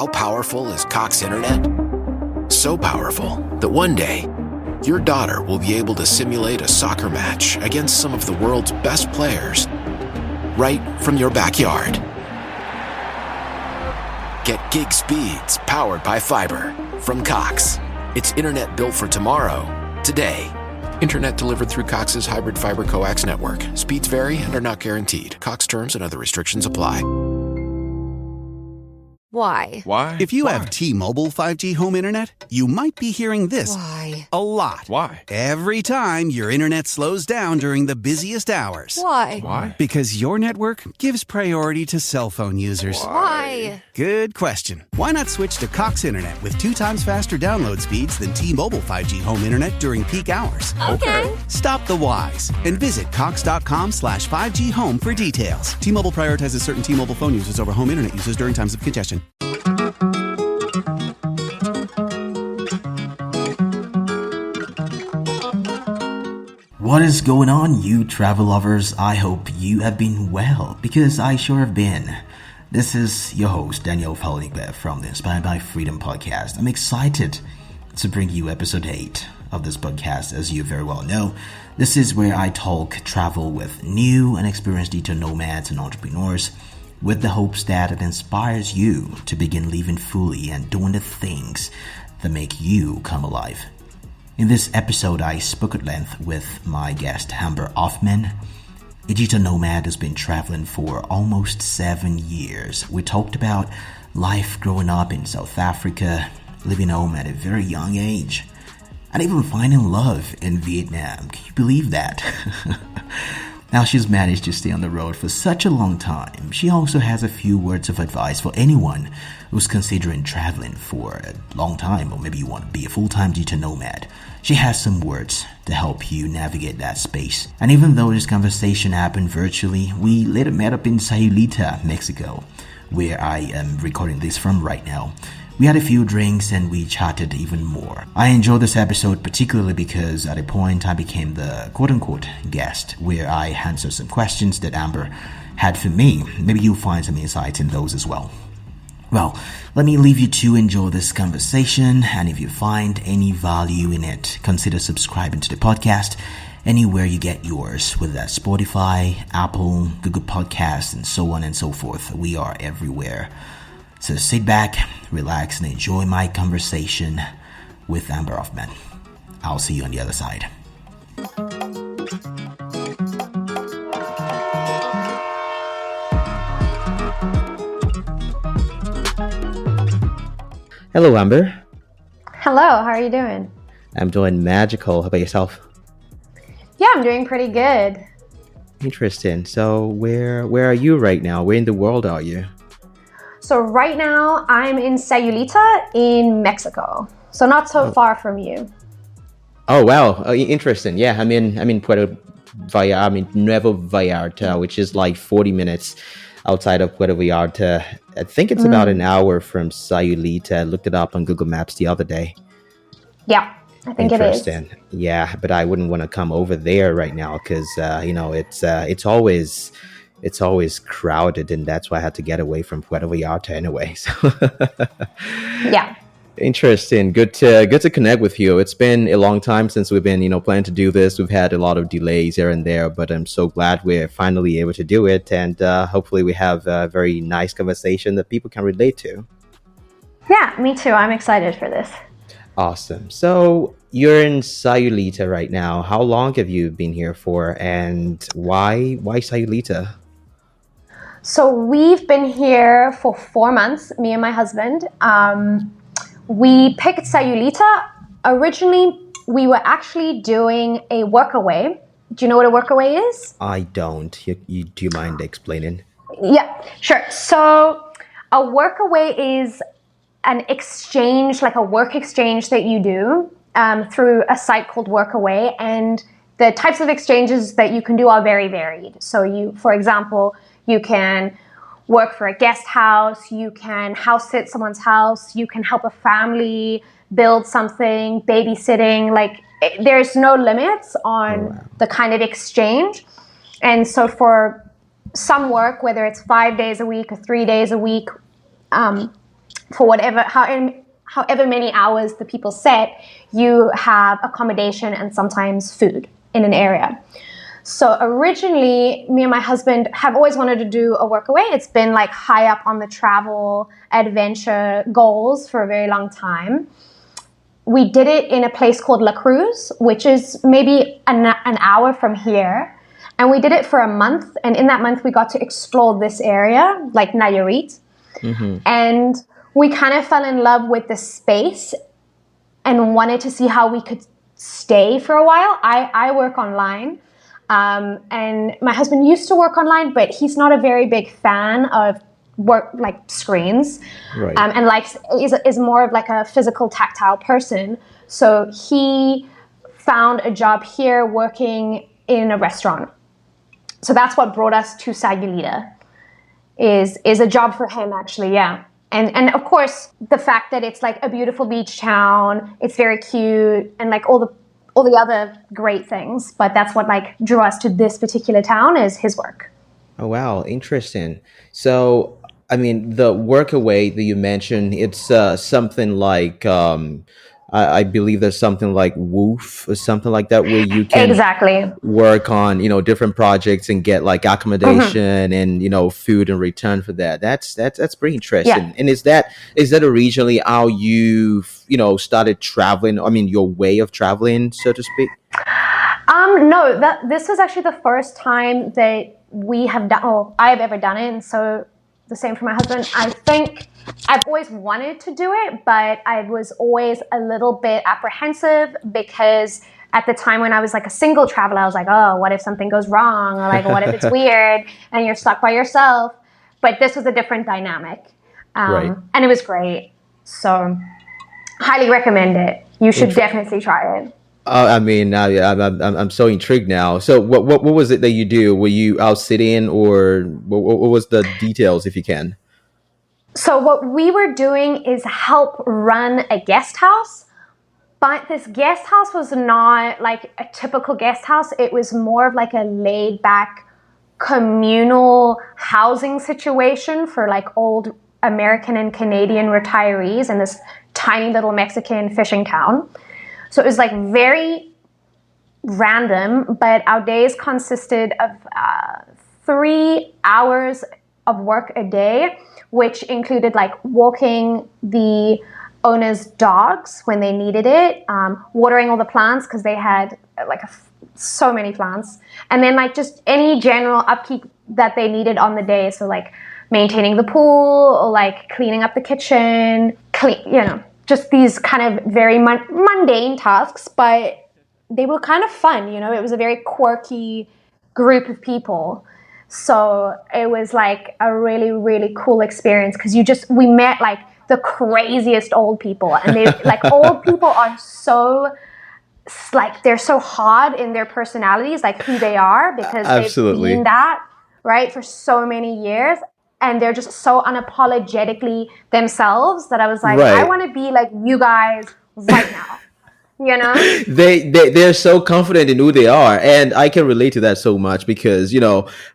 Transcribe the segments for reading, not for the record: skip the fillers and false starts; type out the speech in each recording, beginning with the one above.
How powerful is Cox Internet? So powerful that one day, your daughter will be able to simulate a soccer match against some of the world's best players right from your backyard. Get gig speeds powered by fiber from Cox. It's internet built for tomorrow, today. Internet delivered through Cox's hybrid fiber coax network. Speeds vary and are not guaranteed. Cox terms and other restrictions apply. Why? If you have T-Mobile 5G home internet, you might be hearing this Why? a lot. Why? Every time your internet slows down during the busiest hours. Why? Because your network gives priority to cell phone users. Why? Good question. Why not switch to Cox Internet with 2 times faster download speeds than T-Mobile 5G home internet during peak hours? Okay. Stop the whys and visit cox.com/5G home for details. T-Mobile prioritizes certain T-Mobile phone users over home internet users during times of congestion. What is going on, you travel lovers? I hope you have been well, because I sure have been. This is your host, Daniel Falonipe from the Inspired by Freedom podcast. I'm excited to bring you episode 8 of this podcast. As you very well know, this is where I talk travel with new and experienced digital nomads and entrepreneurs with the hopes that it inspires you to begin living fully and doing the things that make you come alive. In this episode, I spoke at length with my guest, Amber Hoffman, a digital nomad who's been traveling for almost 7 years. We talked about life growing up in South Africa, leaving home at a very young age, and even finding love in Vietnam. Can you believe that? Now she's managed to stay on the road for such a long time. She also has a few words of advice for anyone who's considering traveling for a long time, or maybe you want to be a full-time digital nomad. She has some words to help you navigate that space. And even though this conversation happened virtually, we later met up in Sayulita, Mexico, where I am recording this from right now. We had a few drinks and we chatted even more. I enjoyed this episode particularly because at a point I became the quote-unquote guest, where I answered some questions that Amber had for me. Maybe you'll find some insights in those as well. Well, let me leave you to enjoy this conversation, and if you find any value in it, consider subscribing to the podcast anywhere you get yours, whether that's Spotify, Apple, Google Podcasts, and so on and so forth. We are everywhere. So sit back, relax, and enjoy my conversation with Amber Hoffman. I'll see you on the other side. Hello, Amber. Hello, how are you doing? I'm doing magical. How about yourself? Yeah, I'm doing pretty good. Interesting. So where are you right now? Where in the world are you? So right now I'm in Sayulita in Mexico. So not so far from you. Oh wow, interesting. Yeah, I'm in Nuevo Vallarta, which is like 40 minutes outside of Puerto Vallarta. I think it's about an hour from Sayulita. I looked it up on Google Maps the other day. Yeah, I think it is. Interesting. Yeah, but I wouldn't want to come over there right now because it's always crowded, and that's why I had to get away from Puerto Vallarta anyway. So Yeah. Interesting. Good to connect with you. It's been a long time since we've been, planning to do this. We've had a lot of delays here and there, but I'm so glad we're finally able to do it, and hopefully we have a very nice conversation that people can relate to. Yeah, me too. I'm excited for this. Awesome. So you're in Sayulita right now. How long have you been here for, and why Sayulita? So we've been here for 4 months, me and my husband. We picked Sayulita. Originally, we were actually doing a workaway. Do you know what a workaway is? I don't. Do you mind explaining? Yeah, sure. So a workaway is an exchange, like a work exchange that you do through a site called Workaway. And the types of exchanges that you can do are very varied. So for example, you can work for a guest house, you can house sit someone's house, you can help a family build something, babysitting, there's no limits on the kind of exchange. And so for some work, whether it's 5 days a week or 3 days a week, for however many hours the people set, you have accommodation and sometimes food in an area. So originally, me and my husband have always wanted to do a workaway. It's been like high up on the travel adventure goals for a very long time. We did it in a place called La Cruz, which is maybe an hour from here. And we did it for a month. And in that month, we got to explore this area, like Nayarit. Mm-hmm. And we kind of fell in love with the space and wanted to see how we could stay for a while. I work online. And my husband used to work online, but he's not a very big fan of work like screens, right. And is more of like a physical, tactile person. So he found a job here working in a restaurant. So that's what brought us to Sayulita. Is a job for him actually, yeah. And of course the fact that it's like a beautiful beach town, it's very cute, and like all the other great things, but that's what like drew us to this particular town is his work. Oh, wow. Interesting. So, I mean, the workaway that you mentioned, it's something like, I believe there's something like Woof or something like that where you can exactly work on, different projects and get like accommodation and, food in return for that. That's pretty interesting. Yeah. And is that originally how you, started traveling? I mean, your way of traveling, so to speak? No, this is actually the first time that we have done, I've ever done it. And so the same for my husband. I think I've always wanted to do it, but I was always a little bit apprehensive because at the time when I was like a single traveler, I was like, oh, what if something goes wrong? Or like, what if it's weird and you're stuck by yourself? But this was a different dynamic. Right. And it was great. So highly recommend it. You should definitely try it. I mean, I'm so intrigued now. So what was it that you do? Were you out sitting, or what was the details, if you can? So what we were doing is help run a guest house, but this guest house was not like a typical guest house. It was more of like a laid back communal housing situation for like old American and Canadian retirees in this tiny little Mexican fishing town. So it was like very random, but our days consisted of 3 hours of work a day, which included like walking the owner's dogs when they needed it, watering all the plants because they had like so many plants, and then like just any general upkeep that they needed on the day. So like maintaining the pool or like cleaning up the kitchen, just these kind of very mundane tasks, but they were kind of fun, It was a very quirky group of people. So it was like a really, really cool experience because we met like the craziest old people. And they like old people are so like, they're so hard in their personalities, like who they are, because they've been that, right, for so many years. And they're just so unapologetically themselves that I was like, right. I want to be like you guys right now. They're so confident in who they are, and I can relate to that so much because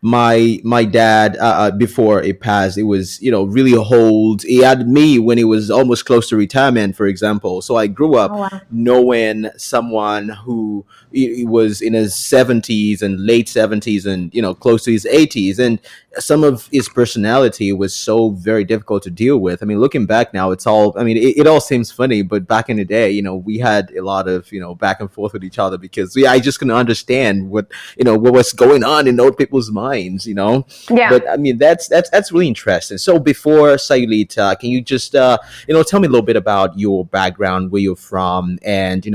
my dad before it passed, it was really old. He had me when he was almost close to retirement, for example. So I grew up knowing someone who he was in his 70s and late 70s and close to his 80s, and some of his personality was so very difficult to deal with. I mean, looking back now, it's all, I mean, it all seems funny, but back in the day, we had a lot of, back and forth with each other because I just couldn't understand what was going on in old people's minds, Yeah. But I mean, that's really interesting. So before Sayulita, can you just, tell me a little bit about your background, where you're from, and,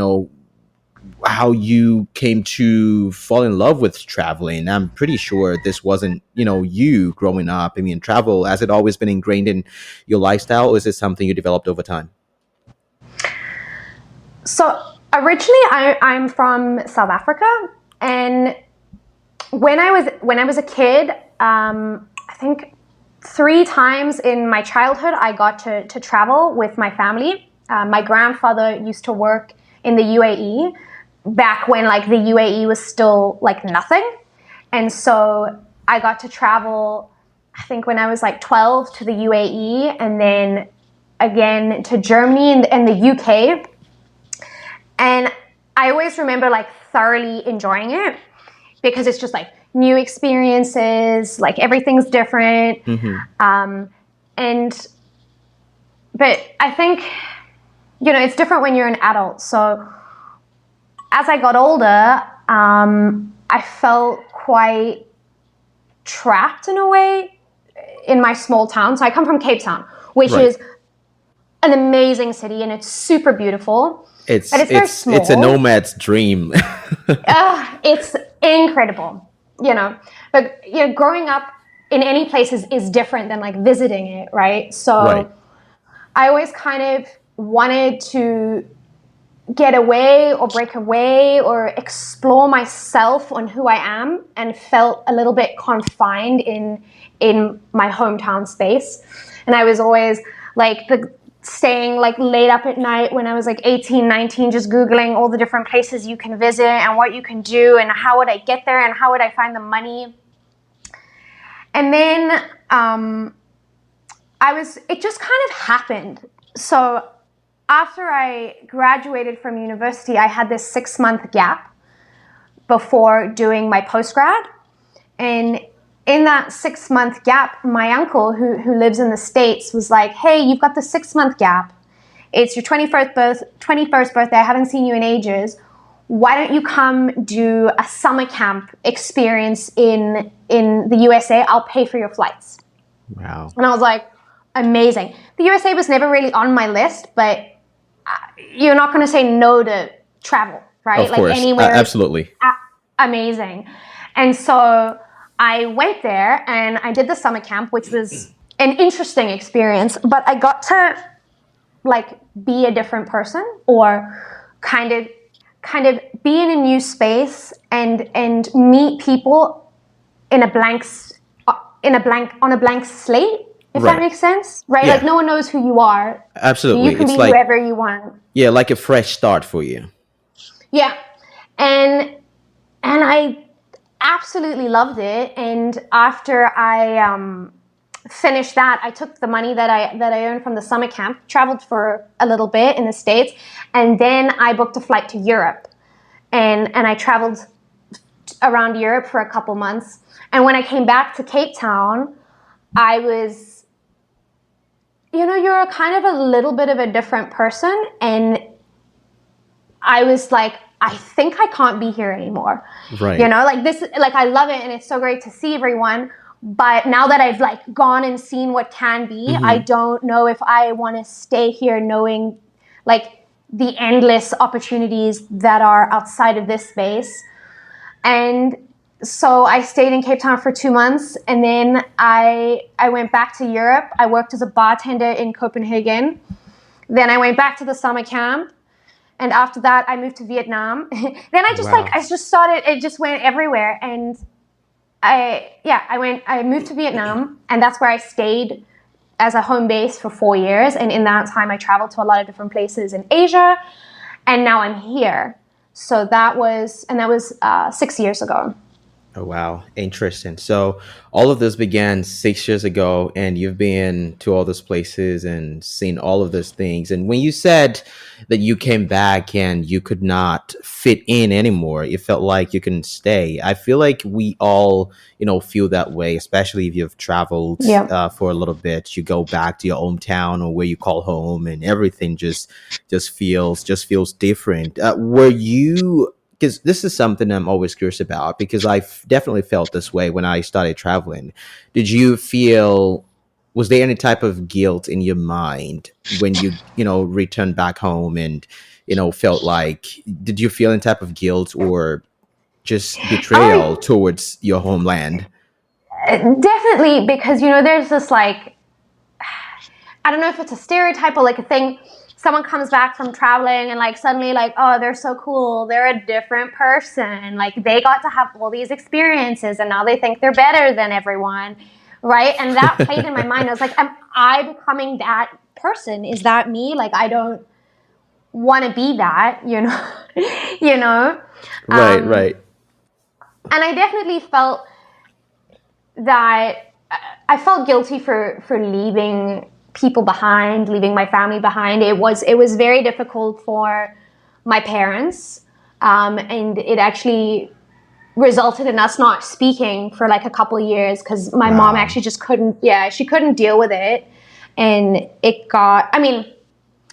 how you came to fall in love with traveling? I'm pretty sure this wasn't, you growing up. I mean, travel, has it always been ingrained in your lifestyle, or is it something you developed over time? So originally I'm from South Africa, and when I was a kid, I think 3 times in my childhood I got to travel with my family. My grandfather used to work in the UAE back when like the UAE was still like nothing. And so I got to travel, I think when I was like 12 to the UAE, and then again to Germany and the UK. And I always remember like thoroughly enjoying it because it's just like new experiences, like everything's different. But I think, it's different when you're an adult. So as I got older, I felt quite trapped in a way in my small town. So I come from Cape Town, which is an amazing city and it's super beautiful. But it's very small. It's a nomad's dream. It's incredible, But growing up in any place is different than like visiting it, right? So I always kind of wanted to get away or break away or explore myself on who I am, and felt a little bit confined in my hometown space. And I was always like staying like late up at night when I was like 18, 19, just Googling all the different places you can visit and what you can do and how would I get there and how would I find the money. And then it just kind of happened. So after I graduated from university, I had this 6-month gap before doing my postgrad. And in that 6-month gap, my uncle, who lives in the States, was like, hey, you've got the 6-month gap. It's your 21st birthday. I haven't seen you in ages. Why don't you come do a summer camp experience in the USA? I'll pay for your flights. Wow. And I was like, amazing. The USA was never really on my list, but you're not going to say no to travel, right? Of course. Anywhere. Absolutely. Amazing. And so I went there and I did the summer camp, which was an interesting experience, but I got to like be a different person, or kind of be in a new space and meet people on a blank slate, if that makes sense, right? Yeah. Like no one knows who you are. Absolutely. You can be like, whoever you want. Yeah, like a fresh start for you. Yeah. And I absolutely loved it. And after I finished that, I took the money that I earned from the summer camp, traveled for a little bit in the States, and then I booked a flight to Europe. And I traveled around Europe for a couple months. And when I came back to Cape Town, I was, you're kind of a little bit of a different person. And I was like, I think I can't be here anymore. Right. Like this, like I love it and it's so great to see everyone. But now that I've like gone and seen what can be, I don't know if I want to stay here knowing like the endless opportunities that are outside of this space. And so I stayed in Cape Town for 2 months, and then I went back to Europe. I worked as a bartender in Copenhagen. Then I went back to the summer camp. And after that, I moved to Vietnam. Then I just went everywhere. And I moved to Vietnam, and that's where I stayed as a home base for 4 years. And in that time, I traveled to a lot of different places in Asia. And now I'm here. So that was 6 years ago. Oh, wow. Interesting. So all of this began 6 years ago, and you've been to all those places and seen all of those things. And when you said that you came back and you could not fit in anymore, it felt like you couldn't stay. I feel like we all, feel that way, especially if you've traveled for a little bit. You go back to your hometown or where you call home, and everything just feels different. Were you? Because this is something I'm always curious about, because I've definitely felt this way when I started traveling. Did you feel, was there any type of guilt in your mind when you, returned back home and, felt like, did you feel any type of guilt or just betrayal towards your homeland? Definitely, because, there's this like, I don't know if it's a stereotype or like a thing. Someone comes back from traveling and like suddenly like, oh, they're so cool. They're a different person. Like they got to have all these experiences and now they think they're better than everyone. Right. And that played in my mind. I was like, am I becoming that person? Is that me? Like, I don't want to be that, Right. And I definitely felt that I felt guilty for leaving people behind, leaving my family behind. It was very difficult for my parents, and it actually resulted in us not speaking for like a couple of years because my mom actually just couldn't. Yeah, she couldn't deal with it, and it got. I mean,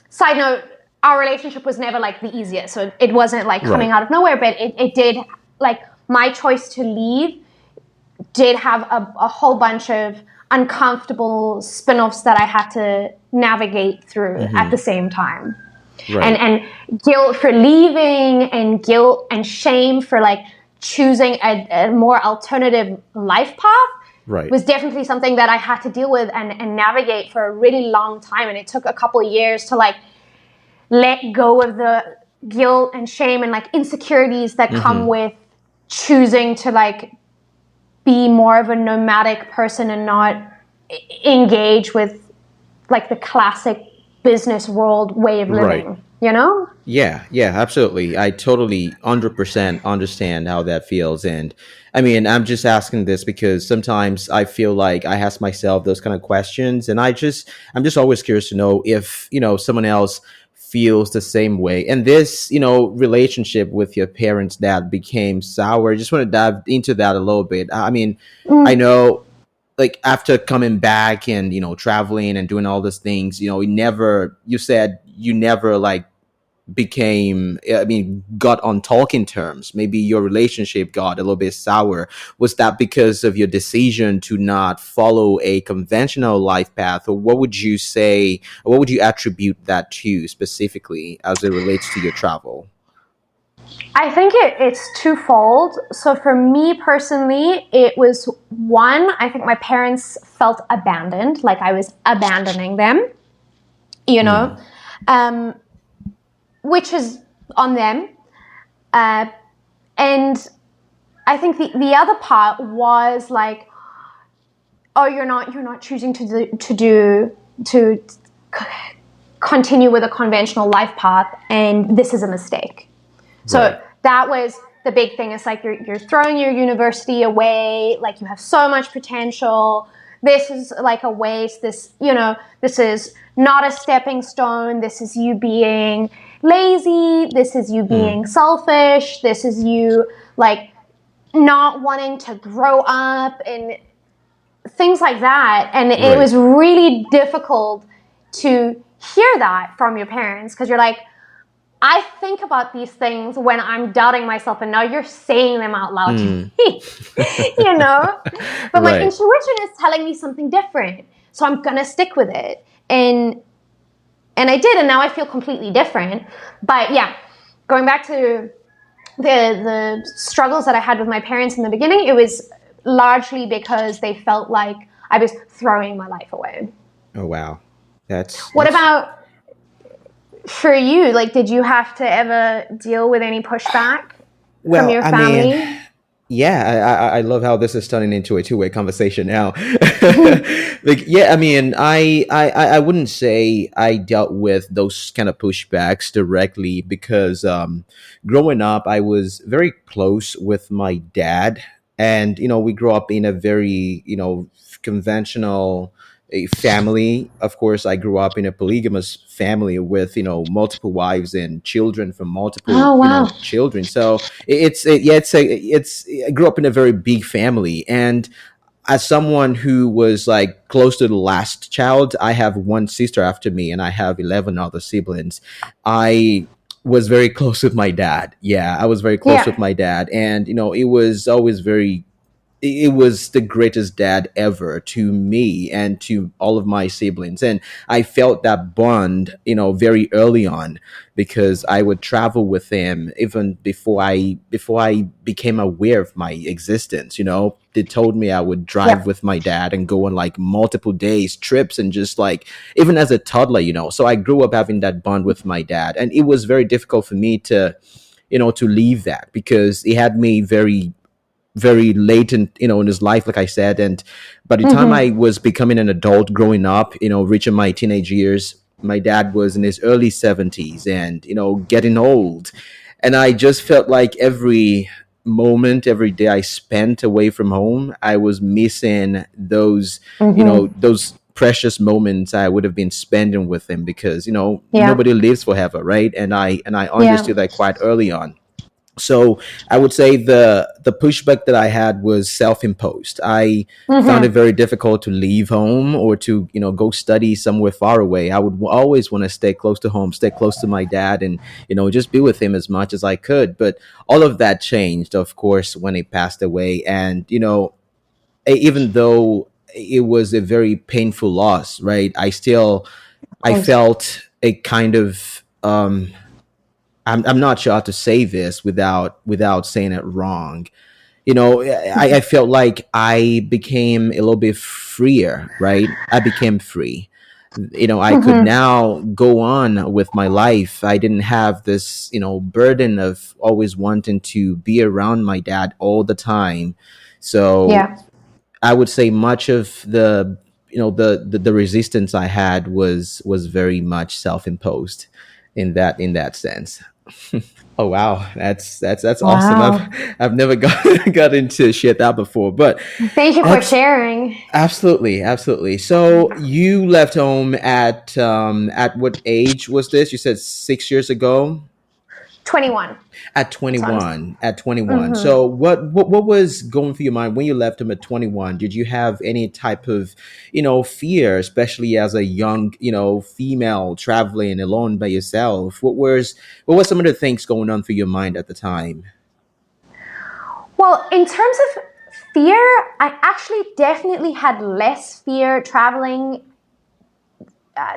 side note, our relationship was never like the easiest, so it wasn't like coming out of nowhere, but it did, like, my choice to leave did have a whole bunch of uncomfortable spin-offs that I had to navigate through at the same time. And guilt for leaving, and guilt and shame for like choosing a more alternative life path was definitely something that I had to deal with and navigate for a really long time. And it took a couple of years to like let go of the guilt and shame and like insecurities that come with choosing to like be more of a nomadic person and not engage with like the classic business world way of living, you know? Yeah, absolutely. I totally 100% understand how that feels. And I mean, I'm just asking this because sometimes I feel like I ask myself those kind of questions, and I'm just always curious to know if, someone else feels the same way. And this, relationship with your parents that became sour, I just want to dive into that a little bit. I mean, I know, like, after coming back and, traveling and doing all these things, you said you never like got on talking terms. Maybe your relationship got a little bit sour. Was that because of your decision to not follow a conventional life path? Or what would you say, or what would you attribute that to specifically as it relates to your travel? I think it's twofold. So for me personally, it was one, I think my parents felt abandoned, like I was abandoning them, which is on them. And I think the other part was like, oh, you're not choosing to continue with a conventional life path, and this is a mistake. So that was the big thing. It's like you're throwing your university away. Like, you have so much potential. This is like a waste. This is not a stepping stone. This is you being lazy. This is you being selfish. This is you like not wanting to grow up and things like that. And it was really difficult to hear that from your parents, because you're like, I think about these things when I'm doubting myself, and now you're saying them out loud to me, But my intuition is telling me something different, so I'm gonna stick with it, and I did, and now I feel completely different. But yeah, going back to the struggles that I had with my parents in the beginning, it was largely because they felt like I was throwing my life away. Oh wow, What about for you? Like, did you have to ever deal with any pushback from your family? I love how this is turning into a two-way conversation now. I wouldn't say I dealt with those kind of pushbacks directly because growing up, I was very close with my dad. And, we grew up in a very, conventional a family. Of course, I grew up in a polygamous family with, multiple wives and children from multiple, children. So I grew up in a very big family. And as someone who was like close to the last child, I have one sister after me and I have 11 other siblings. I was very close with my dad. Yeah, I was very close with my dad. And, it was the greatest dad ever to me and to all of my siblings. And I felt that bond, very early on, because I would travel with him even before I became aware of my existence. They told me I would drive with my dad and go on like multiple days trips, and just like, even as a toddler, so I grew up having that bond with my dad. And it was very difficult for me to leave that, because he had me very late in his life, like I said. And by the time I was becoming an adult, growing up, reaching my teenage years, my dad was in his early 70s and getting old. And I just felt like every day I spent away from home, I was missing those those precious moments I would have been spending with him, because Yeah. nobody lives forever, right? And I Yeah. understood that quite early on. So I would say the pushback that I had was self-imposed. I found it very difficult to leave home or to go study somewhere far away. I would always want to stay close to home, stay close to my dad, and just be with him as much as I could. But all of that changed, of course, when he passed away. And even though it was a very painful loss, right? I felt a kind of I'm not sure how to say this without saying it wrong. I felt like I became a little bit freer, right? I became free. I could now go on with my life. I didn't have this, burden of always wanting to be around my dad all the time. So Yeah. I would say much of the resistance I had was very much self-imposed in that sense. Oh wow, that's awesome. Wow. I've never got into shit that before, but Thank you for that's sharing. absolutely. So you left home at what age was this? You said 6 years ago. 21. At 21. At 21. So what was going through your mind when you left him at 21? Did you have any type of, fear, especially as a young, female traveling alone by yourself? What were some of the things going on through your mind at the time? Well, in terms of fear, I actually definitely had less fear traveling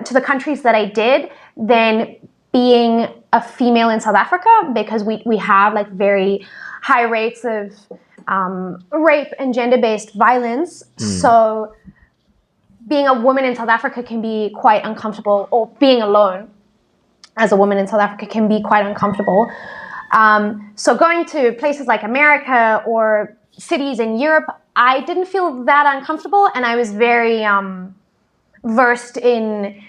to the countries that I did than being a female in South Africa, because we have like very high rates of rape and gender-based violence. So being a woman in South Africa can be quite uncomfortable, or being alone as a woman in South Africa can be quite uncomfortable. So going to places like America or cities in Europe, I didn't feel that uncomfortable, and I was very versed in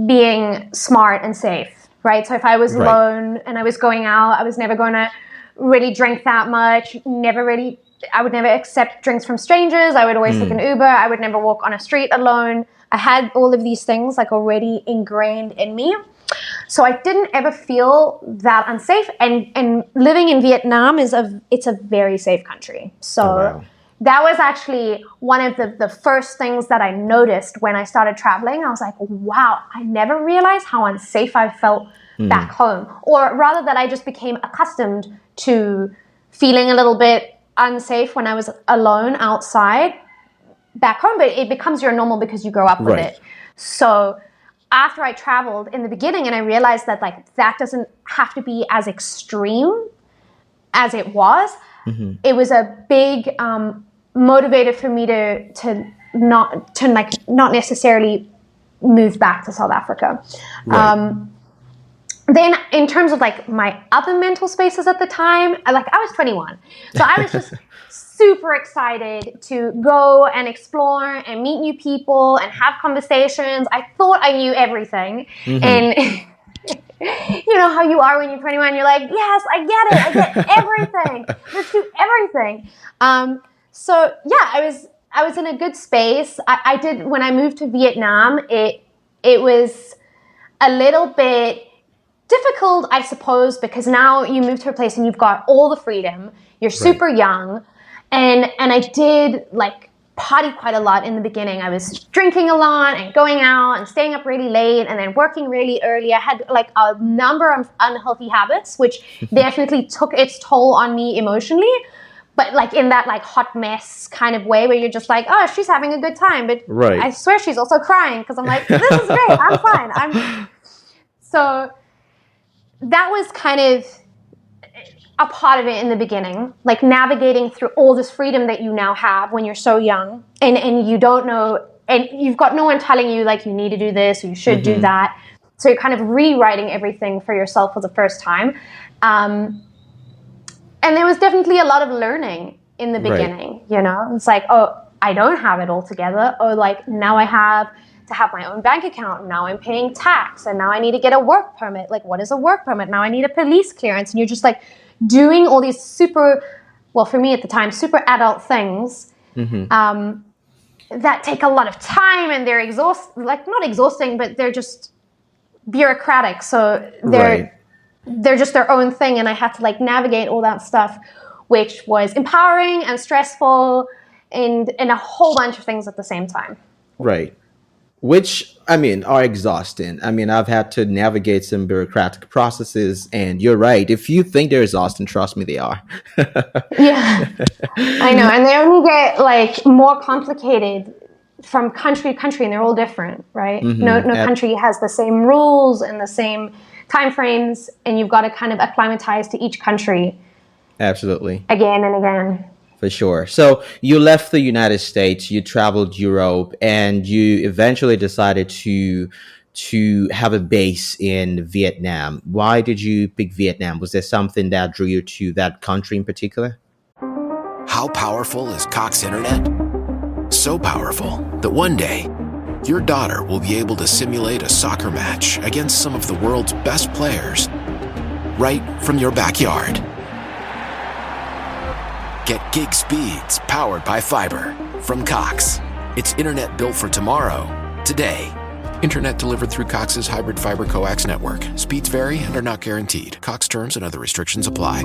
being smart and safe. Right. So if I was alone and I was going out, I was never going to really drink that much. I would never accept drinks from strangers. I would always take an Uber. I would never walk on a street alone. I had all of these things like already ingrained in me. So I didn't ever feel that unsafe. And living in Vietnam it's a very safe country. So that was actually one of the first things that I noticed when I started traveling. I was like, wow, I never realized how unsafe I felt back home. Or rather that I just became accustomed to feeling a little bit unsafe when I was alone outside back home. But it becomes your normal because you grow up with it. So after I traveled in the beginning and I realized that like that doesn't have to be as extreme as it was, it was a big motivator for me to not necessarily move back to South Africa. Then in terms of like my other mental spaces at the time, I was 21. So I was just super excited to go and explore and meet new people and have conversations. I thought I knew everything. And you know how you are when you're 21, you're like, yes, I get it. I get everything. Let's do everything. So yeah, I was in a good space. I did, when I moved to Vietnam, it was a little bit difficult, I suppose, because now you move to a place and you've got all the freedom. You're super young. And I did like party quite a lot in the beginning. I was drinking a lot and going out and staying up really late and then working really early. I had like a number of unhealthy habits, which definitely took its toll on me emotionally. But like in that like hot mess kind of way where you're just like, oh, she's having a good time. But I swear she's also crying because I'm like, this is great. I'm fine. So that was kind of a part of it in the beginning, like navigating through all this freedom that you now have when you're so young and you don't know, and you've got no one telling you like you need to do this or you should do that. So you're kind of rewriting everything for yourself for the first time. And there was definitely a lot of learning in the beginning, you know? It's like, oh, I don't have it all together. Oh, like now I have to have my own bank account. Now I'm paying tax and now I need to get a work permit. Like, what is a work permit? Now I need a police clearance. And you're just like doing all these super, well, for me at the time, super adult things. that take a lot of time, and they're not exhausting, but they're just bureaucratic. So they're just their own thing, and I had to like navigate all that stuff, which was empowering and stressful and a whole bunch of things at the same time. Right. Which, I mean, are exhausting. I mean, I've had to navigate some bureaucratic processes, and you're right. If you think they're exhausting, trust me, they are. Yeah, I know. And they only get like more complicated from country to country, and they're all different, right? No country has the same rules and the same timeframes, and you've got to kind of acclimatize to each country. Absolutely. Again and again. For sure. So you left the United States, you traveled Europe, and you eventually decided to have a base in Vietnam. Why did you pick Vietnam? Was there something that drew you to that country in particular? How powerful is Cox Internet? So powerful that one day, your daughter will be able to simulate a soccer match against some of the world's best players right from your backyard. Get gig speeds powered by fiber from Cox. It's internet built for tomorrow, today. Internet delivered through Cox's hybrid fiber coax network. Speeds vary and are not guaranteed. Cox terms and other restrictions apply.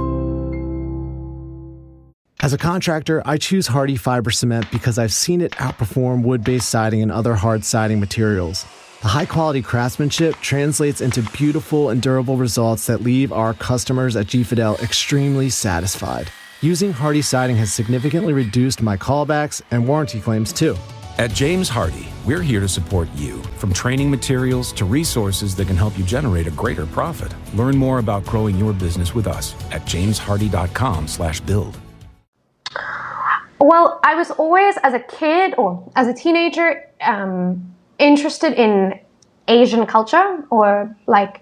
As a contractor, I choose Hardy Fiber Cement because I've seen it outperform wood-based siding and other hard siding materials. The high-quality craftsmanship translates into beautiful and durable results that leave our customers at G-Fidel extremely satisfied. Using Hardy siding has significantly reduced my callbacks and warranty claims too. At James Hardy, we're here to support you, from training materials to resources that can help you generate a greater profit. Learn more about growing your business with us at jameshardy.com/build. Well, I was always, as a kid or as a teenager, interested in Asian culture, or like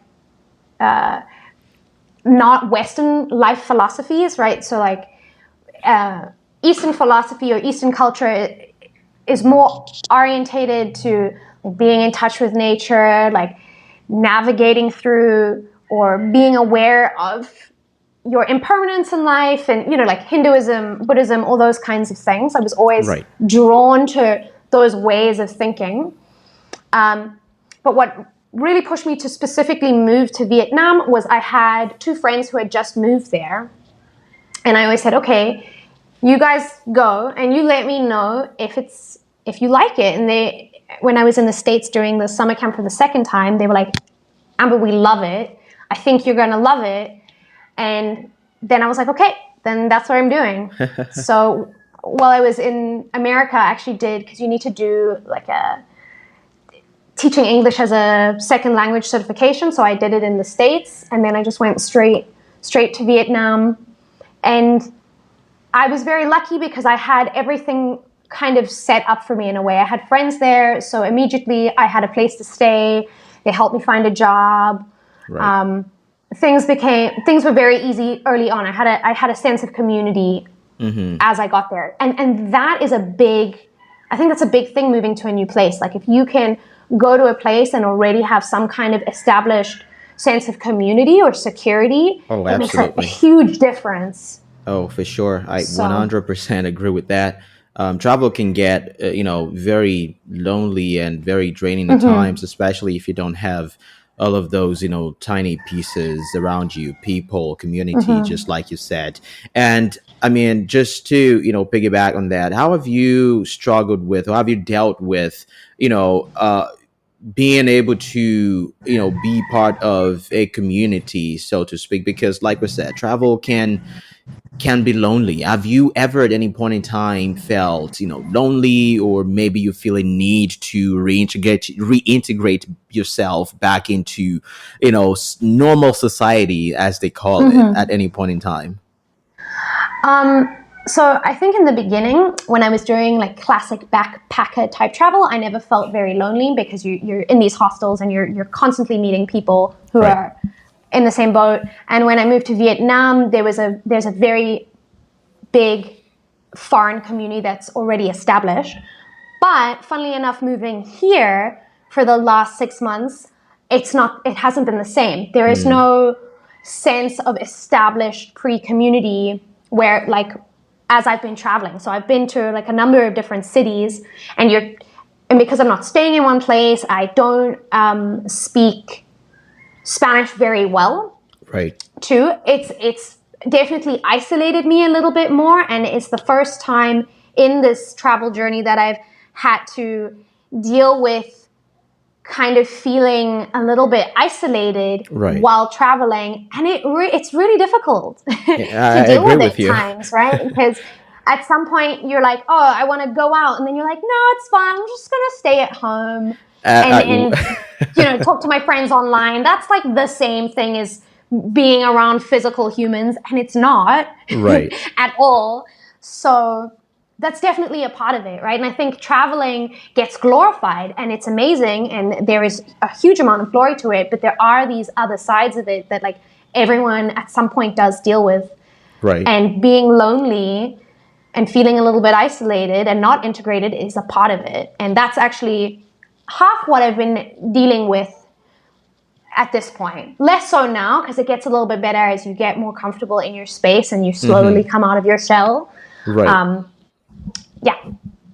not Western life philosophies, right? So like Eastern philosophy or Eastern culture is more orientated to like being in touch with nature, like navigating through or being aware of your impermanence in life, and like Hinduism, Buddhism, all those kinds of things. I was always drawn to those ways of thinking. But what really pushed me to specifically move to Vietnam was I had two friends who had just moved there. And I always said, okay, you guys go and you let me know if you like it. And when I was in the States during the summer camp for the second time, they were like, Amber, we love it. I think you're going to love it. And then I was like, okay, then that's what I'm doing. So while I was in America, I actually did, because you need to do like a teaching English as a second language certification. So I did it in the States, and then I just went straight to Vietnam. And I was very lucky because I had everything kind of set up for me in a way. I had friends there, so immediately I had a place to stay. They helped me find a job. Right. Things were very easy early on. I had a sense of community as I got there. And that is I think that's a big thing moving to a new place. Like if you can go to a place and already have some kind of established sense of community or security, it makes a huge difference. Oh, for sure. I 100% agree with that. Travel can get, very lonely and very draining at times, especially if you don't have all of those, tiny pieces around you, people, community, just like you said. And I mean, just to, piggyback on that, how have you struggled with, or have you dealt with, being able to, be part of a community, so to speak? Because like we said, travel can be lonely. Have you ever at any point in time felt, lonely, or maybe you feel a need to reintegrate yourself back into, normal society, as they call it, at any point in time? So I think in the beginning, when I was doing like classic backpacker type travel, I never felt very lonely, because you're in these hostels and you're constantly meeting people who are in the same boat. And when I moved to Vietnam, there's a very big foreign community that's already established. But funnily enough, moving here for the last 6 months, it hasn't been the same. There is no sense of established pre-community where like as I've been traveling. So I've been to like a number of different cities, and because I'm not staying in one place, I don't speak Spanish very well. Right. Too, it's definitely isolated me a little bit more, and it's the first time in this travel journey that I've had to deal with kind of feeling a little bit isolated while traveling, and it's really difficult to deal with at times, right? Because at some point you're like, oh, I want to go out, and then you're like, no, it's fine, I'm just gonna stay at home and talk to my friends online. That's like the same thing as being around physical humans, and it's not at all. So that's definitely a part of it, right? And I think traveling gets glorified, and it's amazing, and there is a huge amount of glory to it, but there are these other sides of it that like everyone at some point does deal with. Right. And being lonely and feeling a little bit isolated and not integrated is a part of it. And that's actually half what I've been dealing with at this point. Less so now, because it gets a little bit better as you get more comfortable in your space and you slowly come out of your shell. Right. Yeah,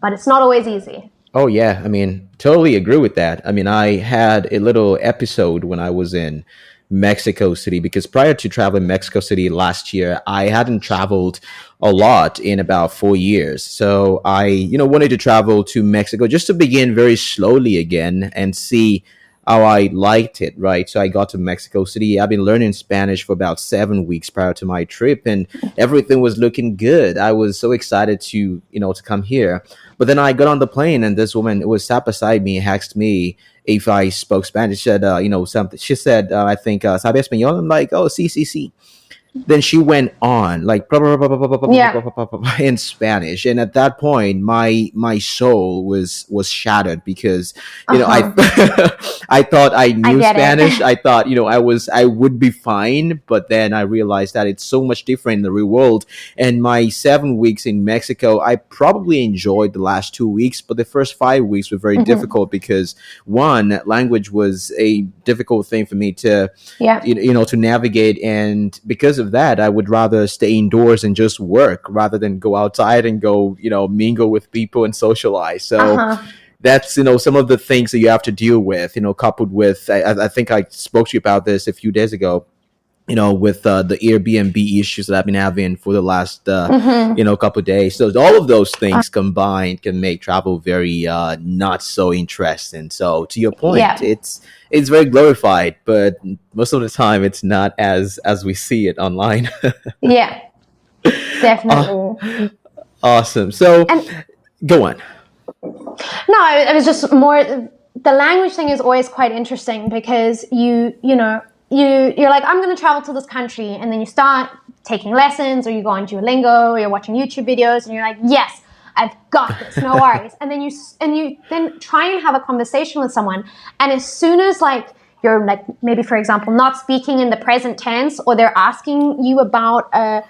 but it's not always easy. Oh, yeah. I mean, totally agree with that. I mean, I had a little episode when I was in Mexico City, because prior to traveling Mexico City last year, I hadn't traveled a lot in about 4 years. So I, wanted to travel to Mexico just to begin very slowly again and see how I liked it, right? So I got to Mexico City. I've been learning Spanish for about 7 weeks prior to my trip, and everything was looking good. I was so excited to come here. But then I got on the plane, and this woman was sat beside me and asked me if I spoke Spanish. She said, something. She said, I think, ¿sabe español? I'm like, oh, sí, sí, sí. Then she went on like in Spanish, and at that point, my soul was shattered, because I I thought I knew Spanish. I thought I would be fine, but then I realized that it's so much different in the real world. And my 7 weeks in Mexico, I probably enjoyed the last 2 weeks, but the first 5 weeks were very difficult, because one, language was a difficult thing for me to to navigate, and because of that, I would rather stay indoors and just work rather than go outside and go, mingle with people and socialize. So that's, some of the things that you have to deal with, coupled with, I think I spoke to you about this a few days ago, with the Airbnb issues that I've been having for the last, couple of days. So all of those things combined can make travel very not so interesting. So to your point, it's very glorified, but most of the time it's not as we see it online. Yeah, definitely. Awesome. So go on. No, it was just more, the language thing is always quite interesting, because you're like, I'm going to travel to this country, and then you start taking lessons, or you go on Duolingo, or you're watching YouTube videos, and you're like, yes, I've got this, no worries. And then you then try and have a conversation with someone, and as soon as like you're like, maybe for example, not speaking in the present tense, or they're asking you about a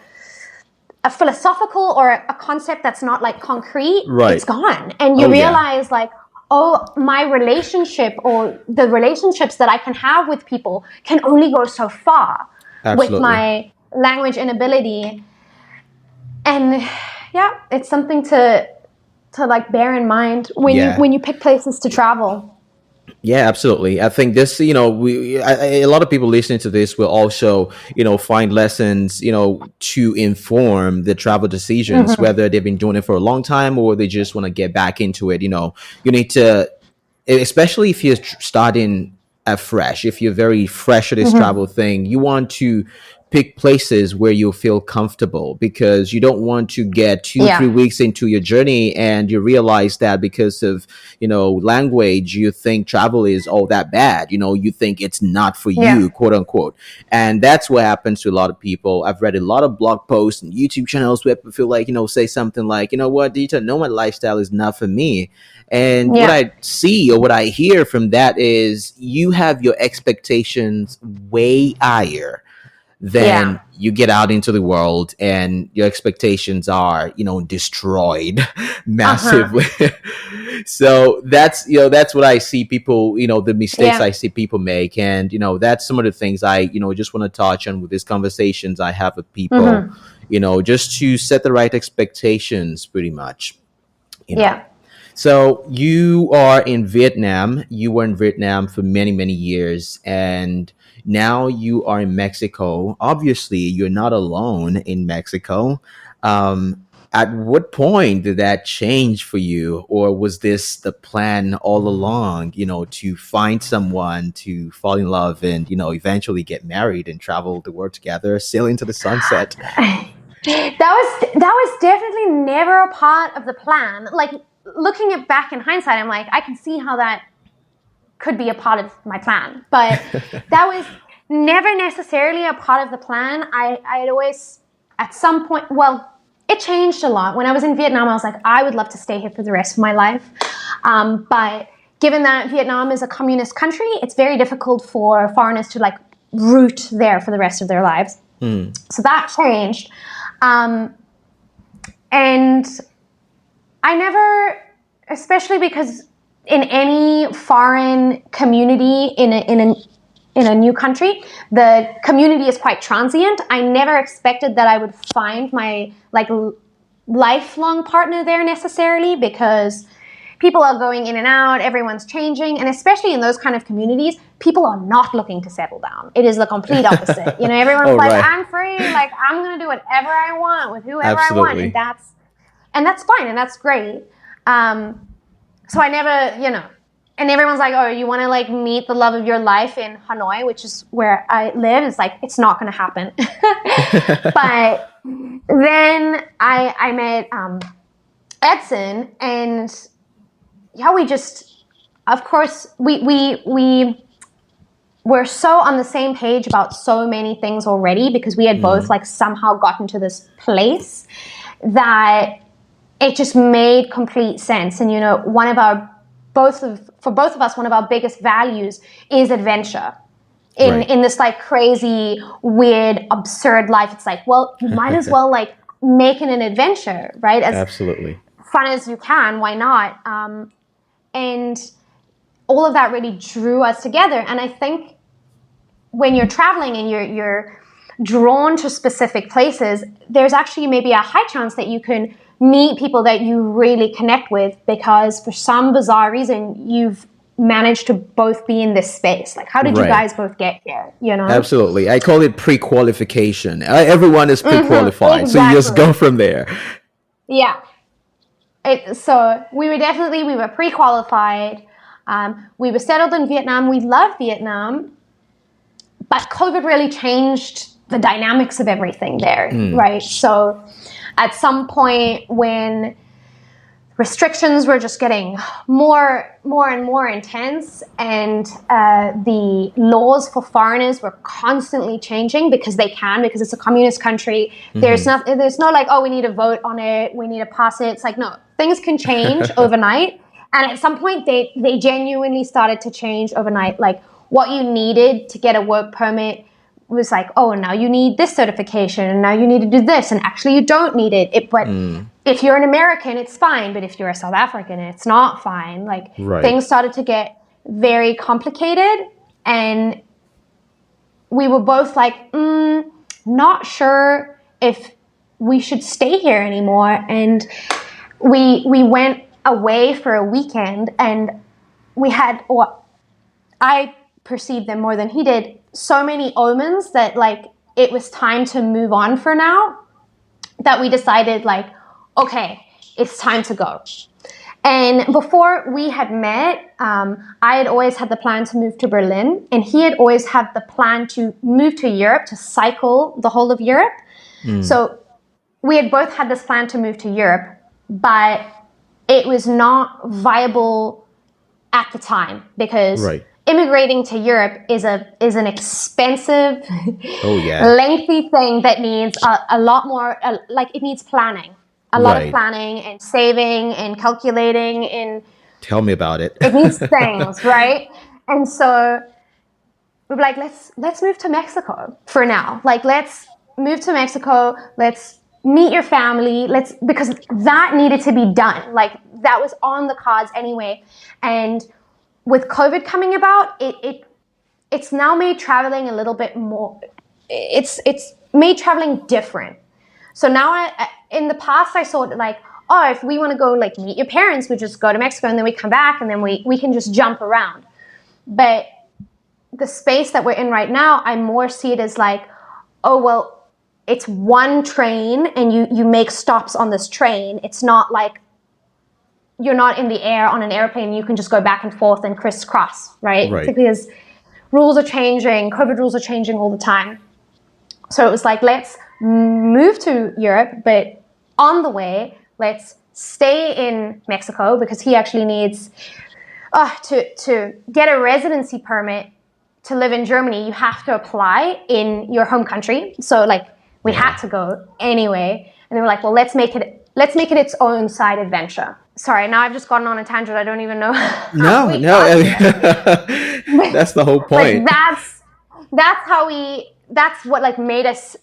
philosophical or a concept that's not like concrete, it's gone, and you realize like, oh, my relationship or the relationships that I can have with people can only go so far with my language inability. And yeah, it's something to like bear in mind when you pick places to travel. Yeah, absolutely. I think this, a lot of people listening to this will also, find lessons, to inform the travel decisions, whether they've been doing it for a long time or they just want to get back into it. You need to, especially if you're starting afresh, if you're very fresh at this travel thing, you want to pick places where you'll feel comfortable, because you don't want to get 2-3 weeks into your journey and you realize that because of language, you think travel is all that bad. You think it's not for you, quote unquote. And that's what happens to a lot of people. I've read a lot of blog posts and YouTube channels where people feel like, say something like, what, digital nomad lifestyle is not for me. And what I see or what I hear from that is you have your expectations way higher then Yeah. you get out into the world and your expectations are, destroyed massively. So that's what I see people, the mistakes Yeah. I see people make. And, that's some of the things I, just want to touch on with these conversations I have with people, just to set the right expectations pretty much, you know. Yeah. So you are in Vietnam. You were in Vietnam for many, many years, and now you are in Mexico. Obviously, you're not alone in Mexico. At what point did that change for you, or was this the plan all along? To find someone, to fall in love, and eventually get married and travel the world together, sail into the sunset. That was definitely never a part of the plan. Like, looking at back in hindsight, I'm like, I can see how that could be a part of my plan, but that was never necessarily a part of the plan. I had always, at some point, well, it changed a lot. When I was in Vietnam, I was like, I would love to stay here for the rest of my life. But given that Vietnam is a communist country, it's very difficult for foreigners to like root there for the rest of their lives. So that changed. And I never, especially because in any foreign community in a new country, the community is quite transient. I never expected that I would find my like lifelong partner there necessarily, because people are going in and out, everyone's changing, and especially in those kind of communities, people are not looking to settle down. It is the complete opposite. Everyone's like, right. I'm free, like I'm gonna do whatever I want with whoever Absolutely. I want, and that's fine, and that's great. So I never, and everyone's like, oh, you want to like meet the love of your life in Hanoi, which is where I live. It's like, it's not going to happen. But then I met Edson, and yeah, we just, of course, we were so on the same page about so many things already, because we had both like somehow gotten to this place that it just made complete sense. And for both of us, one of our biggest values is adventure. In this like crazy, weird, absurd life, it's like, well, you might as well like make it an adventure, right? As Absolutely. fun as you can, why not? And all of that really drew us together. And I think when you're traveling and you're drawn to specific places, there's actually maybe a high chance that you can meet people that you really connect with, because for some bizarre reason you've managed to both be in this space. Like, how did you guys both get here? Absolutely. I call it pre-qualification. Everyone is pre-qualified, exactly. so you just go from there. Yeah. So we were pre-qualified. We were settled in Vietnam. We love Vietnam, but COVID really changed the dynamics of everything there, right? So at some point when restrictions were just getting more and more intense, and the laws for foreigners were constantly changing because it's a communist country. There's no like, oh, we need to vote on it, we need to pass it. It's like, no, things can change overnight. And at some point they genuinely started to change overnight. Like, what you needed to get a work permit was like, oh, now you need this certification, and now you need to do this, and actually you don't need it. But if you're an American, it's fine. But if you're a South African, it's not fine. Like, things started to get very complicated, and we were both like, not sure if we should stay here anymore. And we went away for a weekend, and we had, or I perceived them more than he did, so many omens that like it was time to move on for now, that we decided like, okay, it's time to go. And before we had met, I had always had the plan to move to Berlin, and he had always had the plan to move to Europe, to cycle the whole of Europe. So we had both had this plan to move to Europe, but it was not viable at the time, because immigrating to Europe is an expensive, lengthy thing that needs a lot more, like it needs planning. A lot of planning and saving and calculating, and tell me about it. It needs things, right? And so we were like, let's move to Mexico for now. Like, let's move to Mexico. Let's meet your family. Because that needed to be done. Like, that was on the cards anyway. And with COVID coming about, it's now made traveling a little bit more. It's made traveling different. So now, in the past, I saw it like, oh, if we want to go like meet your parents, we just go to Mexico and then we come back and then we can just jump around. But the space that we're in right now, I more see it as like, oh, well, it's one train and you make stops on this train. It's not like you're not in the air on an airplane. You can just go back and forth and crisscross, right? Because rules are changing. COVID rules are changing all the time. So it was like, let's move to Europe, but on the way, let's stay in Mexico because he actually needs to get a residency permit to live in Germany. You have to apply in your home country. So like we had to go anyway. And they were like, well, let's make it its own side adventure. Sorry, now I've just gotten on a tangent. I don't even know. No. That's the whole point. Like that's what like made us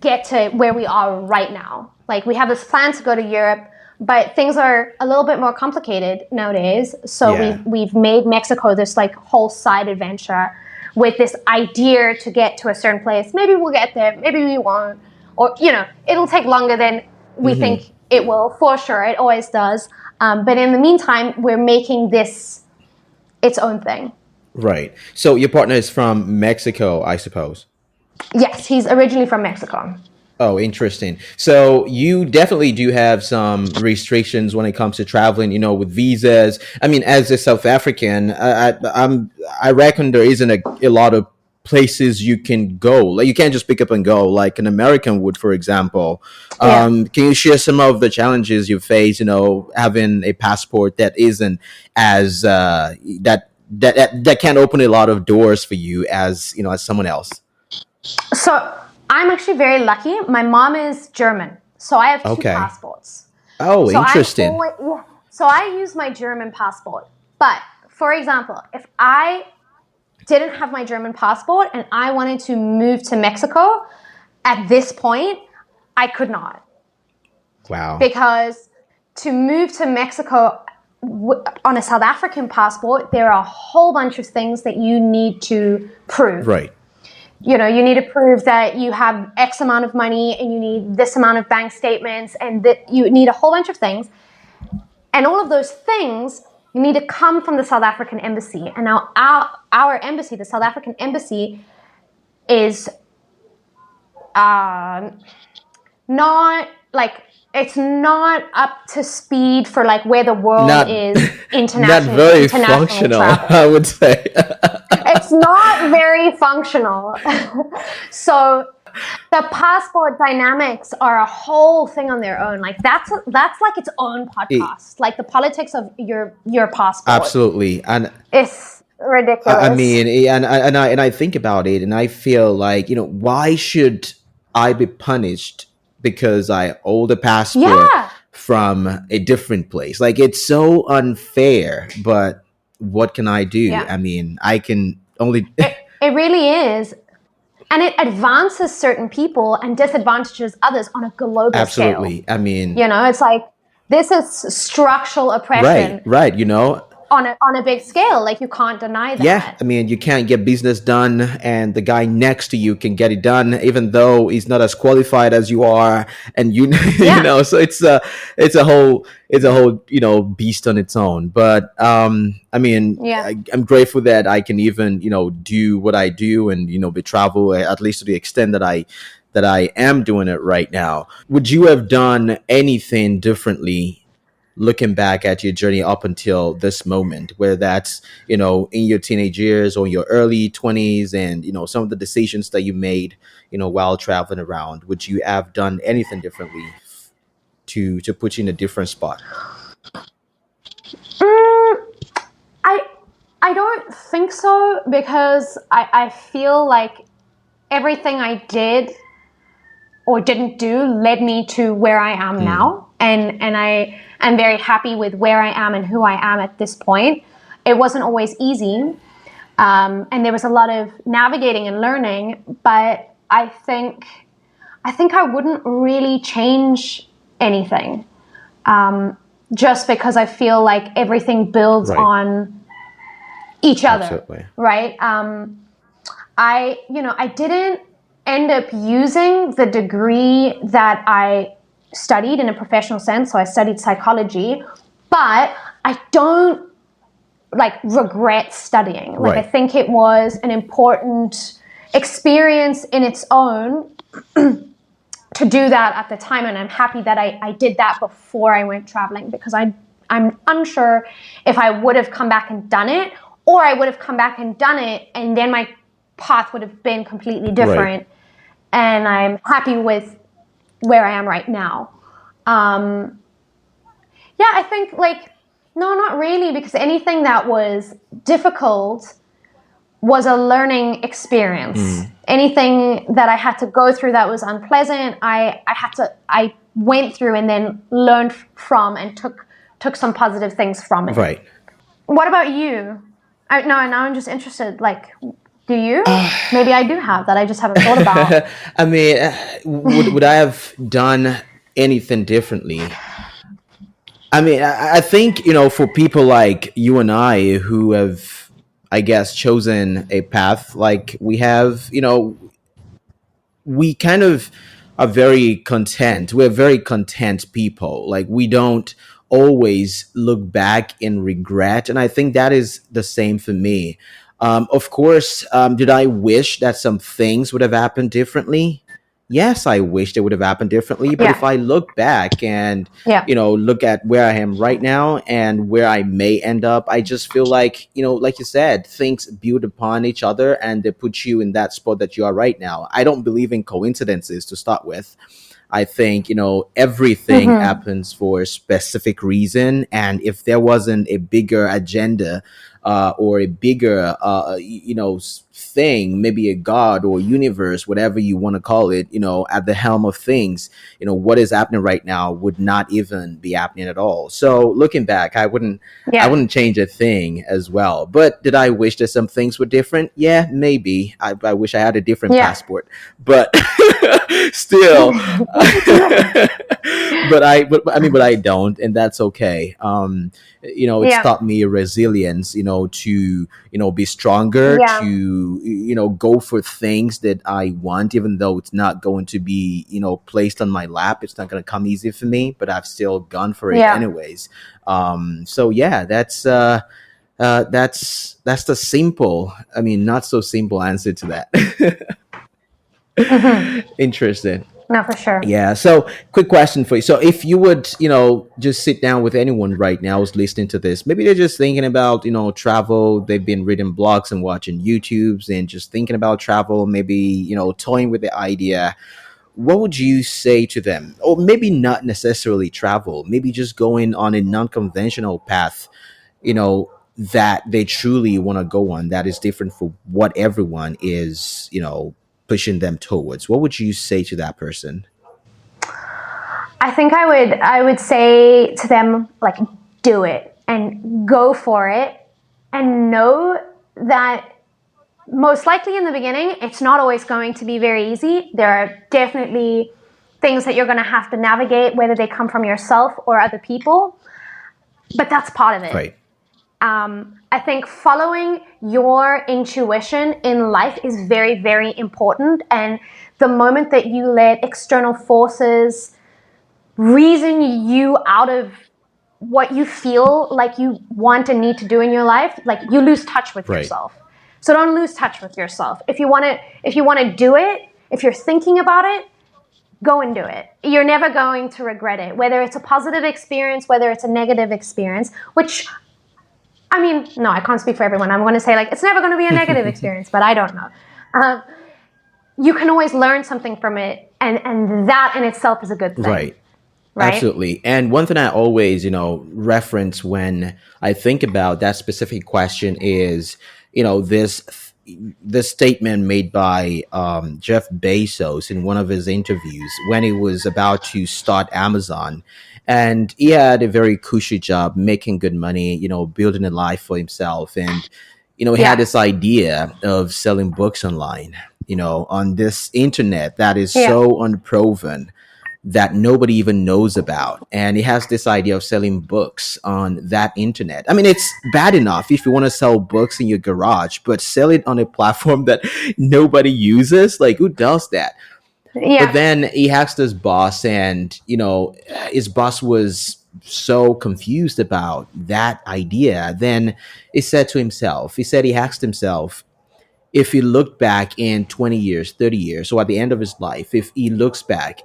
get to where we are right now. Like we have this plan to go to Europe, but things are a little bit more complicated nowadays. So we've made Mexico this like whole side adventure with this idea to get to a certain place. Maybe we'll get there, maybe we won't. Or, it'll take longer than we think it will, for sure. It always does. But in the meantime, we're making this its own thing. Right. So your partner is from Mexico, I suppose. Yes, he's originally from Mexico. Oh, interesting. So you definitely do have some restrictions when it comes to traveling, with visas. I mean, as a South African, I reckon there isn't a lot of places you can go. Like you can't just pick up and go like an American would, for example. Can you share some of the challenges you face, having a passport that isn't as that can't open a lot of doors for you as someone else? So I'm actually very lucky. My mom is German, so I have two passports. Oh, so interesting. So I use my German passport. But for example, if I didn't have my German passport and I wanted to move to Mexico at this point, I could not. Wow. Because to move to Mexico on a South African passport, there are a whole bunch of things that you need to prove. Right. You need to prove that you have X amount of money and you need this amount of bank statements and that you need a whole bunch of things. And all of those things you need to come from the South African embassy. And now our embassy, the South African embassy, is not like, it's not up to speed for like where the world is internationally. Not very functional, travel. I would say. It's not very functional. So the passport dynamics are a whole thing on their own. Like that's like its own podcast. Like the politics of your passport. Absolutely, and it's ridiculous. I mean, and I think about it, and I feel like why should I be punished because I hold a passport from a different place? Like it's so unfair. But what can I do? Yeah. I mean, I can only. It really is. And it advances certain people and disadvantages others on a global scale. Absolutely. I mean, it's like this is structural oppression. Right. On a big scale, like you can't deny that. Yeah, I mean, you can't get business done, and the guy next to you can get it done, even though he's not as qualified as you are, and so it's a whole beast on its own. But I mean, I'm grateful that I can even do what I do and be travel at least to the extent that I am doing it right now. Would you have done anything differently? Looking back at your journey up until this moment, whether that's, in your teenage years or your early 20s and, some of the decisions that you made, while traveling around, would you have done anything differently to put you in a different spot? I don't think so, because I feel like everything I did or didn't do led me to where I am now. And I am very happy with where I am and who I am at this point. It wasn't always easy, And there was a lot of navigating and learning, but I think I wouldn't really change anything, just because I feel like everything builds on each other. Absolutely. Right? I didn't end up using the degree that I studied in a professional sense. So I studied psychology, but I don't regret studying. I think it was an important experience in its own to do that at the time, and I'm happy that I did that before I went traveling, because I'm unsure if I would have come back and done it, or I would have come back and done it and then my path would have been completely different. And I'm happy with where I am right now. I think no, not really, because anything that was difficult was a learning experience. Anything that I had to go through that was unpleasant, I went through and then learned from and took some positive things from it. Right. What about you? Now I'm just interested, do you? Maybe I do have that, I just haven't thought about. I mean, would I have done anything differently? I mean, I think, for people like you and I who have, I guess, chosen a path like we have, we kind of are very content. We're very content people. We don't always look back in regret. And I think that is the same for me. Of course, did I wish that some things would have happened differently? Yes, I wish they would have happened differently. But if I look back and, look at where I am right now and where I may end up, I just feel like, like you said, things build upon each other and they put you in that spot that you are right now. I don't believe in coincidences to start with. I think, everything happens for a specific reason. And if there wasn't a bigger agenda or a bigger, thing, maybe a God or universe, whatever you want to call it, at the helm of things, what is happening right now would not even be happening at all. So looking back, I wouldn't change a thing as well. But did I wish that some things were different? Yeah, maybe. I wish I had a different passport, but still, but I don't, and that's okay. It's taught me resilience, to, be stronger, to, go for things that I want, even though it's not going to be, placed on my lap. It's not going to come easy for me, but I've still gone for it anyways. So yeah, that's the simple, not so simple answer to that. Interesting. No, for sure. Yeah. So quick question for you. So if you would, just sit down with anyone right now who's listening to this, maybe they're just thinking about, travel. They've been reading blogs and watching YouTubes and just thinking about travel, maybe, toying with the idea. What would you say to them? Or maybe not necessarily travel, maybe just going on a non-conventional path, that they truly want to go on, that is different for what everyone is, pushing them towards. What would you say to that person? I think I would say to them, do it and go for it, and know that most likely in the beginning, it's not always going to be very easy. There are definitely things that you're going to have to navigate, whether they come from yourself or other people, but that's part of it. Right. I think following your intuition in life is very, very important. And the moment that you let external forces reason you out of what you feel like you want and need to do in your life, you lose touch with yourself. So don't lose touch with yourself. If you want to do it, if you're thinking about it, go and do it. You're never going to regret it, whether it's a positive experience, whether it's a negative experience, which, no, I can't speak for everyone. I'm going to say it's never going to be a negative experience, but I don't know. You can always learn something from it, and that in itself is a good thing. Right. Absolutely. And one thing I always, reference when I think about that specific question is, this statement made by Jeff Bezos in one of his interviews when he was about to start Amazon. And he had a very cushy job, making good money, building a life for himself. And, he Yeah. had this idea of selling books online, on this internet that is so unproven that nobody even knows about. And he has this idea of selling books on that internet. I mean, it's bad enough if you want to sell books in your garage, but sell it on a platform that nobody uses. Like, who does that? Yeah. But then he asked his boss, and his boss was so confused about that idea. Then he said he asked himself, if he looked back in 20 years, 30 years, so at the end of his life, if he looks back,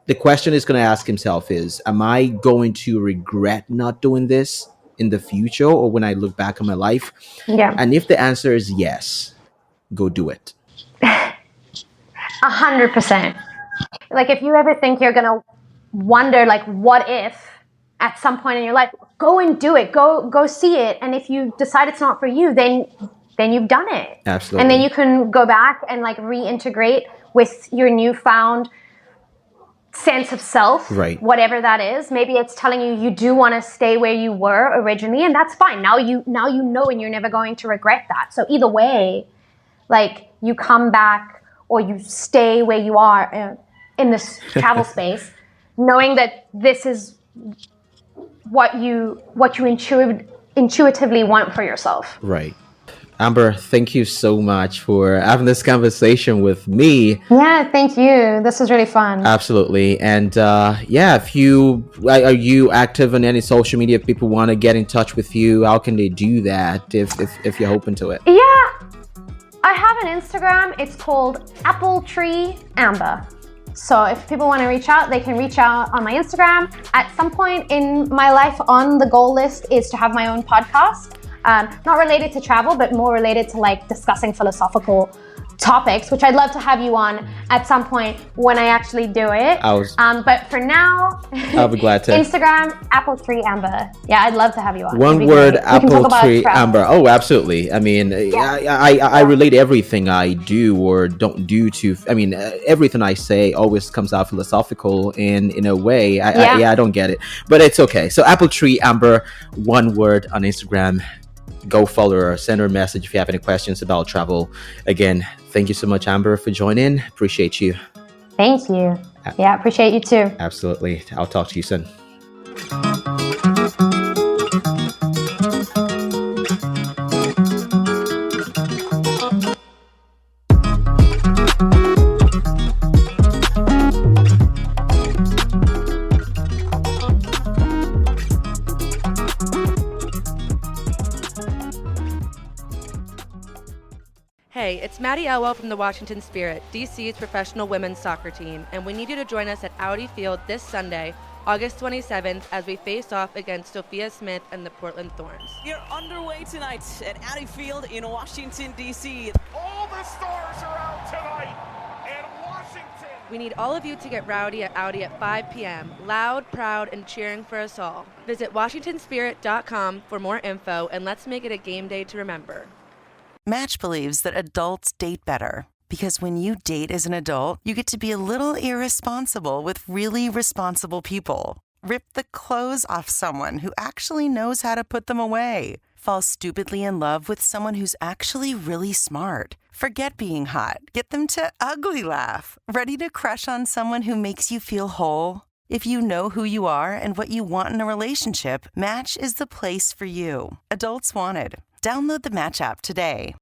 the question he's going to ask himself is, am I going to regret not doing this in the future or when I look back on my life? Yeah. And if the answer is yes, go do it. 100%. Like, if you ever think you're gonna wonder, like, what if at some point in your life, go and do it. Go see it. And if you decide it's not for you, then you've done it. Absolutely. And then you can go back and like reintegrate with your newfound sense of self, right? Whatever that is. Maybe it's telling you do want to stay where you were originally, and that's fine. Now you know, and you're never going to regret that. So either way, like, you come back or you stay where you are in this travel space, knowing that this is what you intuitively want for yourself. Right. Amber, thank you so much for having this conversation with me. Yeah, thank you. This was really fun. Absolutely. And are you active on any social media? If people want to get in touch with you, how can they do that if you're open to it? Yeah, I have an Instagram. It's called Apple Tree Amber. So if people want to reach out, they can reach out on my Instagram. At some point in my life, on the goal list is to have my own podcast. Not related to travel, but more related to like discussing philosophical topics, which I'd love to have you on at some point when I actually do it. But for now, I'll be glad to. Instagram, Apple Tree Amber. Yeah, I'd love to have you on. One word, Apple Tree Amber. Oh, absolutely. I mean, I relate everything I do or don't do to, everything I say always comes out philosophical in a way. I don't get it, but it's okay. So Apple Tree Amber, one word on Instagram. Go follow her, send her a message if you have any questions about travel. Again, thank you so much, Amber, for joining. Appreciate you. Thank you. Yeah, appreciate you too. Absolutely. I'll talk to you soon. Hey, it's Maddie Elwell from the Washington Spirit, DC's professional women's soccer team, and we need you to join us at Audi Field this Sunday, August 27th, as we face off against Sophia Smith and the Portland Thorns. You're underway tonight at Audi Field in Washington, D.C. All the stars are out tonight in Washington. We need all of you to get rowdy at Audi at 5 p.m., loud, proud, and cheering for us all. Visit WashingtonSpirit.com for more info, and let's make it a game day to remember. Match believes that adults date better because when you date as an adult, you get to be a little irresponsible with really responsible people. Rip the clothes off someone who actually knows how to put them away. Fall stupidly in love with someone who's actually really smart. Forget being hot. Get them to ugly laugh. Ready to crush on someone who makes you feel whole? If you know who you are and what you want in a relationship, Match is the place for you. Adults wanted. Download the Match app today.